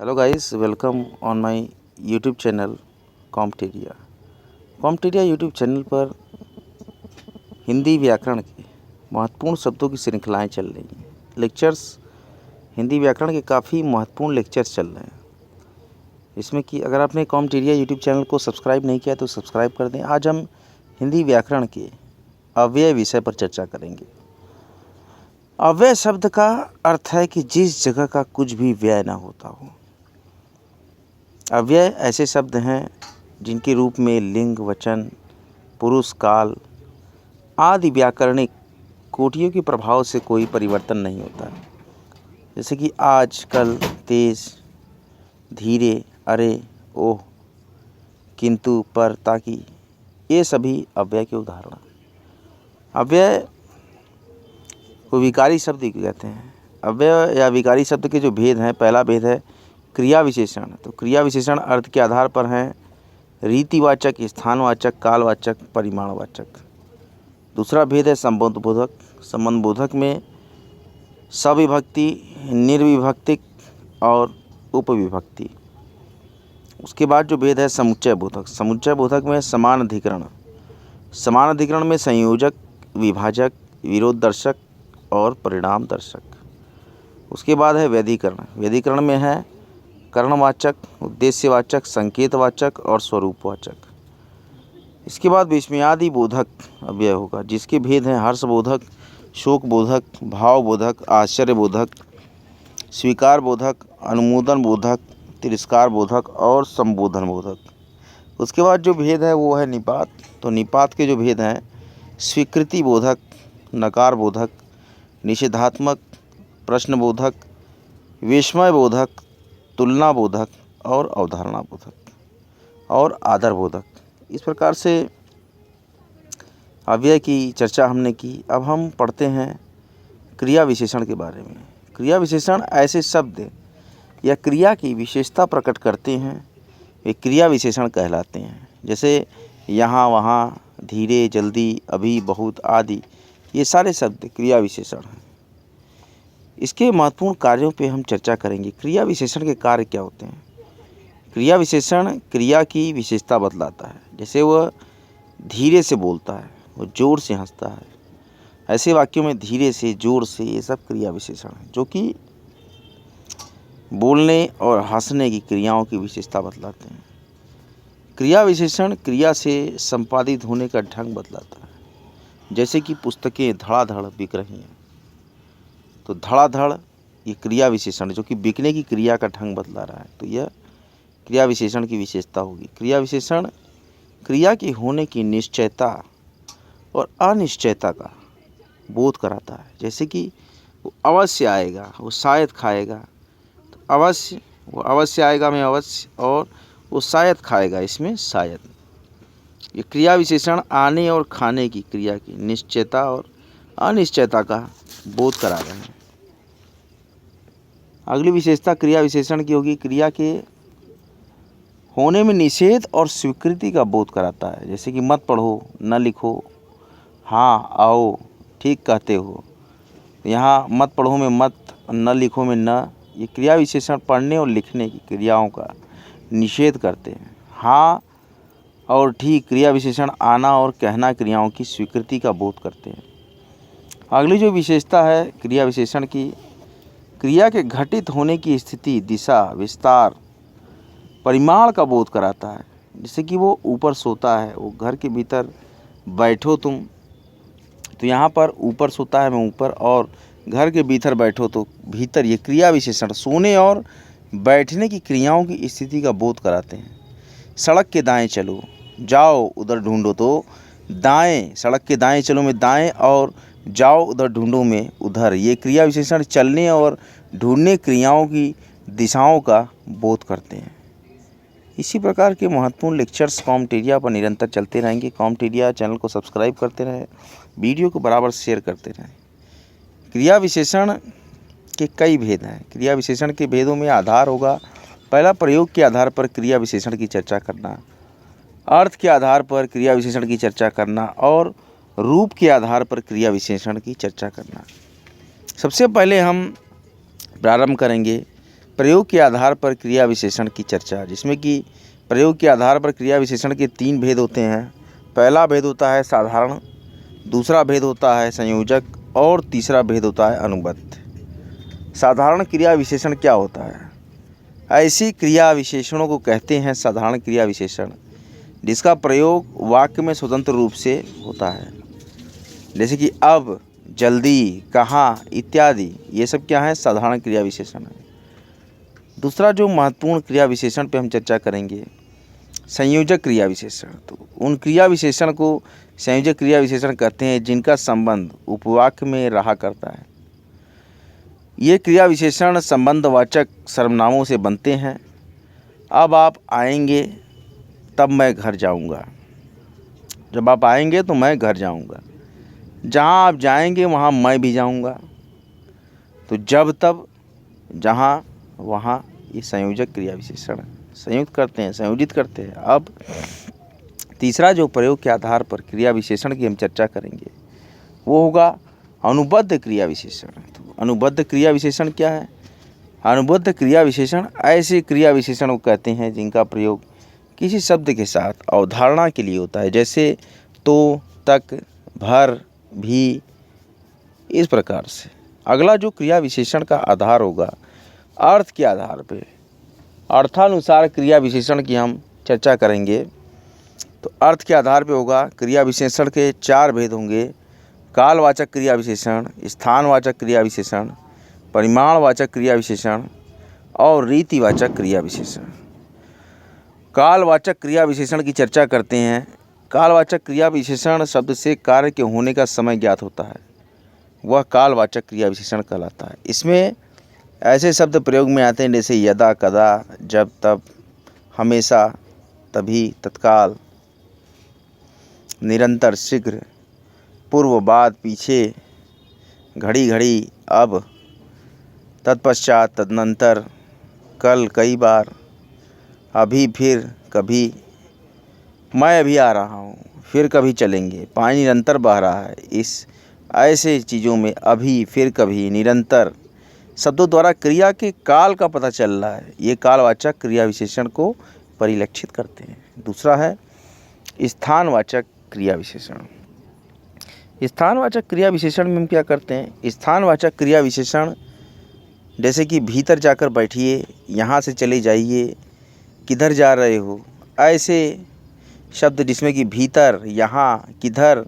Hello guys, welcome on my YouTube channel कॉम्पटेरिया YouTube channel पर हिंदी व्याकरण के महत्वपूर्ण शब्दों की श्रृंखलाएं चल रही हैं। लेक्चर्स हिंदी व्याकरण के काफ़ी महत्वपूर्ण लेक्चर्स चल रहे हैं। इसमें कि अगर आपने कॉम्पटेरिया यूट्यूब चैनल को सब्सक्राइब नहीं किया तो सब्सक्राइब कर दें। आज हम हिंदी व्याकरण के अव्यय विषय पर चर्चा करेंगे। अव्यय शब्द का अर्थ है कि जिस जगह का कुछ भी व्यय ना होता हो। अव्यय ऐसे शब्द हैं जिनके रूप में लिंग, वचन, पुरुष, काल आदि व्याकरणिक कोटियों के प्रभाव से कोई परिवर्तन नहीं होता है। जैसे कि आज, कल, तेज, धीरे, अरे, ओह, किंतु, पर, ताकि, ये सभी अव्यय के उदाहरण। अव्यय को विकारी शब्द कहते हैं। अव्यय या विकारी शब्द के जो भेद हैं, पहला भेद है क्रिया विशेषण। तो क्रिया विशेषण अर्थ के आधार पर हैं रीतिवाचक, स्थानवाचक, कालवाचक, परिमाणवाचक। दूसरा भेद है संबंध बोधक। संबंध बोधक में सविभक्ति, निर्विभक्तिक और उपविभक्ति। उसके बाद जो भेद है समुच्चय बोधक। समुच्चय बोधक में समान अधिकरण। समान अधिकरण में संयोजक, विभाजक, विरोध दर्शक और परिणाम दर्शक। उसके बाद है व्यधिकरण। व्यधिकरण में है करणवाचक, उद्देश्यवाचक, संकेतवाचक और स्वरूपवाचक। इसके बाद विस्मयादि बोधक अव्यय होगा, जिसके भेद हैं हर्षबोधक, शोकबोधक, भावबोधक, आश्चर्यबोधक, स्वीकार बोधक, अनुमोदन बोधक, तिरस्कार बोधक और संबोधन बोधक। उसके बाद जो भेद है वो है निपात। तो निपात के जो भेद हैं स्वीकृति बोधक, नकार बोधक, निषेधात्मक, प्रश्न बोधक, विस्मय बोधक, तुलना बोधक और अवधारणा बोधक और आदर बोधक। इस प्रकार से अव्यय की चर्चा हमने की। अब हम पढ़ते हैं क्रिया विशेषण के बारे में। क्रिया विशेषण ऐसे शब्द या क्रिया की विशेषता प्रकट करते हैं, वे क्रिया विशेषण कहलाते हैं। जैसे यहाँ, वहाँ, धीरे, जल्दी, अभी, बहुत आदि, ये सारे शब्द क्रिया विशेषण हैं। इसके महत्वपूर्ण कार्यों पे हम चर्चा करेंगे। क्रिया विशेषण के कार्य क्या होते हैं? क्रिया विशेषण क्रिया की विशेषता बतलाता है। जैसे वह धीरे से बोलता है, वो जोर से हंसता है। ऐसे वाक्यों में धीरे से, जोर से, ये सब क्रिया विशेषण हैं जो कि बोलने और हंसने की क्रियाओं की विशेषता बतलाते हैं। क्रिया विशेषण क्रिया से संपादित होने का ढंग बतलाता है। जैसे कि पुस्तकें धड़ाधड़ बिक रही हैं, तो धड़ाधड़ ये क्रिया विशेषण जो कि बिकने की क्रिया का ढंग बतला रहा है, तो यह क्रिया विशेषण की विशेषता होगी। क्रिया विशेषण क्रिया की होने की निश्चयता और अनिश्चयता का बोध कराता है। जैसे कि वो अवश्य आएगा, वो शायद खाएगा। तो अवश्य, वो अवश्य आएगा में अवश्य, और वो शायद खाएगा, इसमें शायद। ये क्रिया विशेषण आने और खाने की क्रिया की निश्चयता और अनिश्चयता का बोध करा रहे हैं। अगली विशेषता क्रिया विशेषण की होगी क्रिया के होने में निषेध और स्वीकृति का बोध कराता है। जैसे कि मत पढ़ो, न लिखो, हाँ आओ, ठीक कहते हो। यहाँ मत पढ़ो में मत, न लिखो में न, ये क्रिया विशेषण पढ़ने और लिखने की क्रियाओं का निषेध करते हैं। हाँ और ठीक क्रिया विशेषण आना और कहना क्रियाओं की स्वीकृति का बोध करते हैं। अगली जो विशेषता है क्रिया विशेषण की, क्रिया के घटित होने की स्थिति, दिशा, विस्तार, परिमाण का बोध कराता है। जैसे कि वो ऊपर सोता है, वो घर के भीतर बैठो तुम, तो यहाँ पर ऊपर सोता है मैं ऊपर, और घर के भीतर बैठो तो भीतर, ये क्रिया विशेषण सोने और बैठने की क्रियाओं की स्थिति का बोध कराते हैं। सड़क के दाएं चलो, जाओ उधर ढूंढो, तो दाएं, सड़क के दाएं चलो में दाएं और जाओ उधर ढूंढो में उधर, ये क्रिया विशेषण चलने और ढूंढने क्रियाओं की दिशाओं का बोध करते हैं। इसी प्रकार के महत्वपूर्ण लेक्चर्स कॉम्पटेरिया पर निरंतर चलते रहेंगे। कॉम्पटेरिया चैनल को सब्सक्राइब करते रहें, वीडियो को बराबर शेयर करते रहें। क्रिया विशेषण के कई भेद हैं। क्रिया विशेषण के भेदों में आधार होगा, पहला प्रयोग के आधार पर क्रिया विशेषण की चर्चा करना, अर्थ के आधार पर क्रिया विशेषण की चर्चा करना और रूप के आधार पर क्रिया विशेषण की चर्चा करना। सबसे पहले हम प्रारंभ करेंगे प्रयोग के आधार पर क्रिया विशेषण की चर्चा, जिसमें कि प्रयोग के आधार पर क्रिया विशेषण के 3 भेद होते हैं। पहला भेद होता है साधारण, दूसरा भेद होता है संयोजक और तीसरा भेद होता है अनुबद्ध। साधारण क्रिया विशेषण क्या होता है? ऐसी क्रिया विशेषणों को कहते हैं साधारण क्रिया विशेषण, जिसका प्रयोग वाक्य में स्वतंत्र रूप से होता है, जैसे कि अब, जल्दी, कहाँ इत्यादि। ये सब क्या है? साधारण क्रिया विशेषण है। दूसरा जो महत्वपूर्ण क्रिया विशेषण पे हम चर्चा करेंगे, संयोजक क्रिया विशेषण। तो उन क्रिया विशेषण को संयोजक क्रिया विशेषण कहते हैं जिनका संबंध उपवाक्य में रहा करता है। ये क्रिया विशेषण संबंधवाचक सर्वनामों से बनते हैं। अब आप आएंगे तब मैं घर जाऊंगा। जब आप आएंगे तो मैं घर जाऊंगा। जहाँ आप जाएंगे वहाँ मैं भी जाऊंगा। तो जब तब, जहाँ वहाँ, ये संयोजक क्रिया विशेषण संयुक्त करते हैं, संयोजित करते हैं। अब तीसरा जो प्रयोग के आधार पर क्रिया विशेषण की हम चर्चा करेंगे वो होगा अनुबद्ध क्रिया विशेषण। तो अनुबद्ध क्रिया विशेषण क्या है? अनुबद्ध क्रिया विशेषण ऐसे क्रिया विशेषण को कहते हैं जिनका प्रयोग किसी शब्द के साथ अवधारणा के लिए होता है, जैसे तो, तक, भर, भी, इस प्रकार से। अगला जो क्रिया विशेषण का आधार होगा अर्थ के आधार पे, अर्थानुसार क्रिया विशेषण की हम चर्चा करेंगे। तो अर्थ के आधार पे होगा, क्रिया विशेषण के 4 भेद होंगे: कालवाचक क्रिया विशेषण, स्थानवाचक क्रिया विशेषण, परिमाणवाचक क्रिया विशेषण और रीतिवाचक क्रिया विशेषण। कालवाचक क्रिया विशेषण की चर्चा करते हैं। कालवाचक क्रिया विशेषण शब्द से कार्य के होने का समय ज्ञात होता है, वह कालवाचक क्रिया विशेषण कहलाता है। इसमें ऐसे शब्द प्रयोग में आते हैं जैसे यदा, कदा, जब, तब, हमेशा, तभी, तत्काल, निरंतर, शीघ्र, पूर्व, बाद, पीछे, घड़ी, घड़ी, अब, तत्पश्चात, तदनंतर, कल, कई बार, अभी, फिर, कभी, मैं अभी आ रहा हूँ, फिर कभी चलेंगे, पानी निरंतर बह रहा है। इस ऐसे चीज़ों में अभी, फिर, कभी, निरंतर शब्दों द्वारा क्रिया के काल का पता चल रहा है। ये कालवाचक क्रिया विशेषण को परिलक्षित करते हैं। दूसरा है स्थानवाचक क्रिया विशेषण। स्थानवाचक क्रिया विशेषण में हम क्या करते हैं? स्थानवाचक क्रिया विशेषण जैसे कि भीतर जाकर बैठिए, यहाँ से चले जाइए, किधर जा रहे हो, ऐसे शब्द जिसमें कि भीतर, यहाँ, किधर,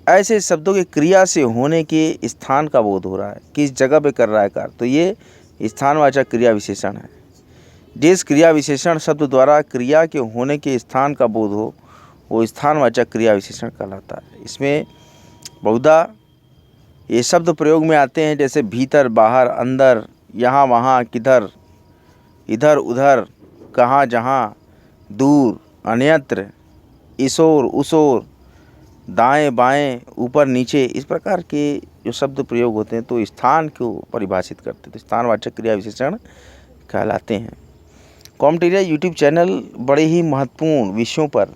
ऐसे शब्दों के क्रिया से होने के स्थान का बोध हो रहा है, किस जगह पे कर रहा है कार्य, तो ये स्थानवाचक क्रिया विशेषण है। जिस क्रिया विशेषण शब्द द्वारा क्रिया के होने के स्थान का बोध हो वो स्थानवाचक क्रिया विशेषण कहलाता है। इसमें बहुधा ये शब्द प्रयोग में आते हैं जैसे भीतर, बाहर, अंदर, यहाँ, वहाँ, किधर, इधर, उधर, कहाँ, जहाँ, दूर, अन्यत्र, इस ओर, उस ओर, दाएं, बाएं, ऊपर, नीचे, इस प्रकार के जो शब्द प्रयोग होते हैं तो स्थान को परिभाषित करते हैं, तो स्थानवाचक क्रिया विशेषण कहलाते हैं। कॉम्पिटेटिव यूट्यूब चैनल बड़े ही महत्वपूर्ण विषयों पर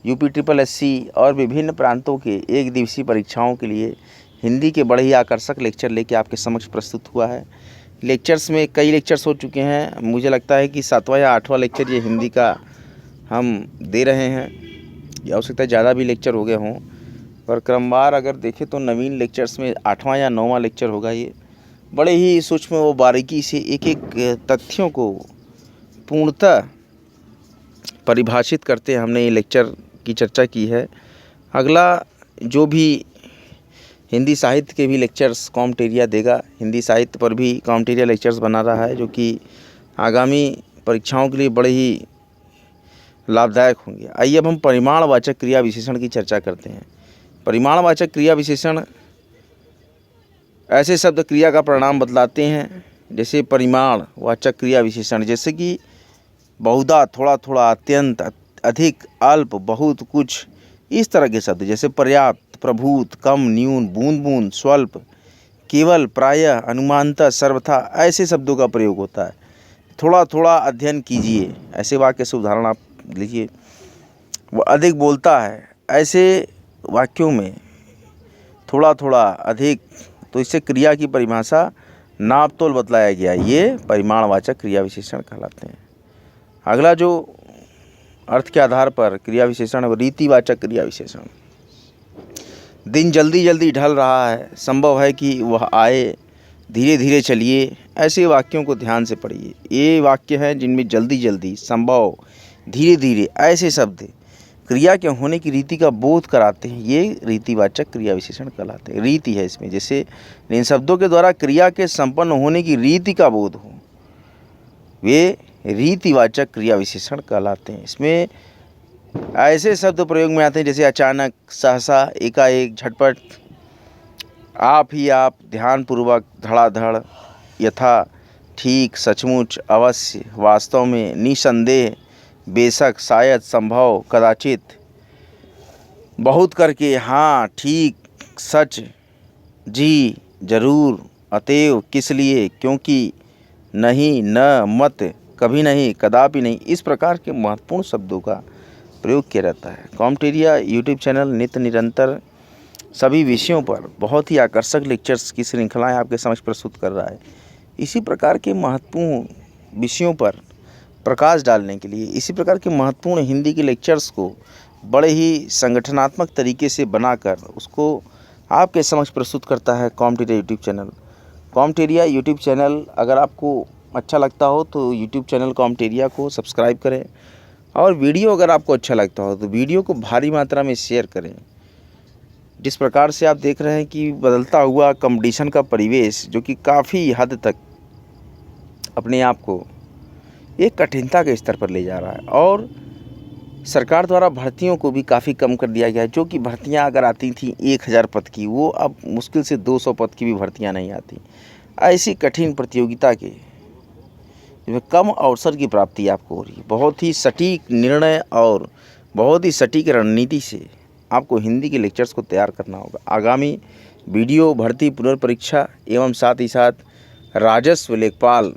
UPSSC और विभिन्न प्रांतों के 1 दिवसीय परीक्षाओं के लिए हिंदी के बड़े ही आकर्षक लेक्चर लेके आपके समक्ष प्रस्तुत हुआ है। लेक्चर्स में कई लेक्चर्स हो चुके हैं, मुझे लगता है कि 7वां या 8वां लेक्चर ये हिंदी का हम दे रहे हैं, या हो सकता है ज़्यादा भी लेक्चर हो गए हों, पर क्रमवार अगर देखें तो नवीन लेक्चर्स में 8वां या 9वां लेक्चर होगा। ये बड़े ही सूक्ष्म व बारीकी से एक एक तथ्यों को पूर्णतः परिभाषित करते हमने ये लेक्चर की चर्चा की है। अगला जो भी हिंदी साहित्य के भी लेक्चर्स कॉम्पिटेरिया देगा, हिंदी साहित्य पर भी कॉम्पिटेरिया लेक्चर्स बना रहा है, जो कि आगामी परीक्षाओं के लिए बड़े ही लाभदायक होंगे। आइए अब हम परिमाणवाचक क्रिया विशेषण की चर्चा करते हैं। परिमाणवाचक क्रिया विशेषण ऐसे शब्द क्रिया का परिणाम बतलाते हैं, जैसे परिमाणवाचक क्रिया विशेषण जैसे कि बहुधा, थोड़ा थोड़ा, अत्यंत, अधिक, अल्प, बहुत, कुछ, इस तरह के शब्द जैसे पर्याप्त, प्रभूत, कम, न्यून, बूंद बूंद, स्वल्प, केवल, प्रायः, अनुमानतः, सर्वथा, ऐसे शब्दों का प्रयोग होता है। थोड़ा थोड़ा अध्ययन कीजिए, ऐसे वाक्य से उदाहरण आप लीजिए। वो अधिक बोलता है, ऐसे वाक्यों में थोड़ा थोड़ा, अधिक, तो इससे क्रिया की परिभाषा नाप तोल बतलाया गया, ये परिमाणवाचक क्रिया विशेषण कहलाते हैं। अगला जो अर्थ के आधार पर क्रिया विशेषण है वो रीतिवाचक क्रिया विशेषण। दिन जल्दी जल्दी ढल रहा है, संभव है कि वह आए, धीरे धीरे चलिए, ऐसे वाक्यों को ध्यान से पढ़िए। ये वाक्य हैं जिनमें जल्दी जल्दी, संभव, धीरे धीरे ऐसे शब्द क्रिया के होने की रीति का बोध कराते हैं। ये रीतिवाचक क्रिया विशेषण कहलाते हैं। रीति है इसमें, जैसे इन शब्दों के द्वारा क्रिया के संपन्न होने की रीति का बोध हो, वे रीतिवाचक क्रिया विशेषण कहलाते हैं। इसमें ऐसे शब्द प्रयोग में आते हैं जैसे अचानक, सहसा, एकाएक, झटपट, आप ही आप, ध्यानपूर्वक, धड़ाधड़, यथा, ठीक, सचमुच, अवश्य, वास्तव में, निसंदेह, बेशक, शायद, संभव, कदाचित, बहुत करके, हाँ, ठीक, सच, जी, जरूर, अतएव, किस लिए, क्योंकि, नहीं, न, मत, कभी नहीं, कदापि नहीं, इस प्रकार के महत्वपूर्ण शब्दों का प्रयोग किया जाता है। कॉम्टेरिया यूट्यूब चैनल नित्य निरंतर सभी विषयों पर बहुत ही आकर्षक लेक्चर्स की श्रृंखलाएं आपके समक्ष प्रस्तुत कर रहा है। इसी प्रकार के महत्वपूर्ण विषयों पर प्रकाश डालने के लिए, इसी प्रकार के महत्वपूर्ण हिंदी के लेक्चर्स को बड़े ही संगठनात्मक तरीके से बनाकर उसको आपके समक्ष प्रस्तुत करता है कॉम्टेरिया यूट्यूब चैनल। कॉम्टेरिया यूट्यूब चैनल अगर आपको अच्छा लगता हो तो यूट्यूब चैनल कॉम्टेरिया को सब्सक्राइब करें, और वीडियो अगर आपको अच्छा लगता हो तो वीडियो को भारी मात्रा में शेयर करें। जिस प्रकार से आप देख रहे हैं कि बदलता हुआ कंपटीशन का परिवेश जो कि काफ़ी हद तक अपने आप को एक कठिनता के स्तर पर ले जा रहा है, और सरकार द्वारा भर्तियों को भी काफ़ी कम कर दिया गया है। जो कि भर्तियां अगर आती थी 1000 पद की, वो अब मुश्किल से 200 पद की भी भर्तियां नहीं आती। ऐसी कठिन प्रतियोगिता के कम अवसर की प्राप्ति आपको हो रही है। बहुत ही सटीक निर्णय और बहुत ही सटीक रणनीति से आपको हिंदी के लेक्चर्स को तैयार करना होगा। आगामी वीडियो भर्ती पुनर्परीक्षा एवं साथ ही साथ राजस्व लेखपाल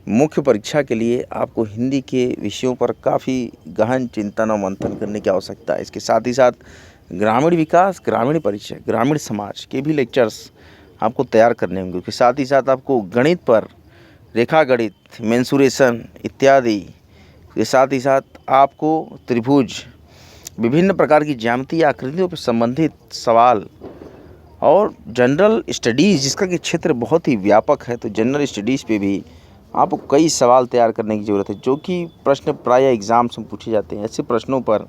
मुख्य परीक्षा के लिए आपको हिंदी के विषयों पर काफ़ी गहन चिंतन और मंथन करने की आवश्यकता है। इसके साथ ही साथ ग्रामीण विकास, ग्रामीण परिचय, ग्रामीण समाज के भी लेक्चर्स आपको तैयार करने होंगे। उसके साथ ही साथ आपको गणित पर, रेखा गणित, मेंसुरेशन इत्यादि के साथ ही साथ आपको त्रिभुज, विभिन्न प्रकार की ज्यामितीय आकृतियों पर संबंधित सवाल, और जनरल स्टडीज़ जिसका कि क्षेत्र बहुत ही व्यापक है, तो जनरल स्टडीज़ पे भी आपको कई सवाल तैयार करने की ज़रूरत है, जो कि प्रश्न प्रायः एग्ज़ाम्स में पूछे जाते हैं। ऐसे प्रश्नों पर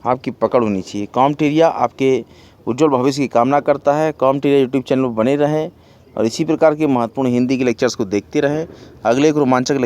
आपकी पकड़ होनी चाहिए। कॉम्टेरिया आपके उज्जवल भविष्य की कामना करता है। कॉम्टेरिया यूट्यूब चैनल पर बने रहें और इसी प्रकार के महत्वपूर्ण हिंदी के लेक्चर्स को देखते रहें। अगले एक रोमांचक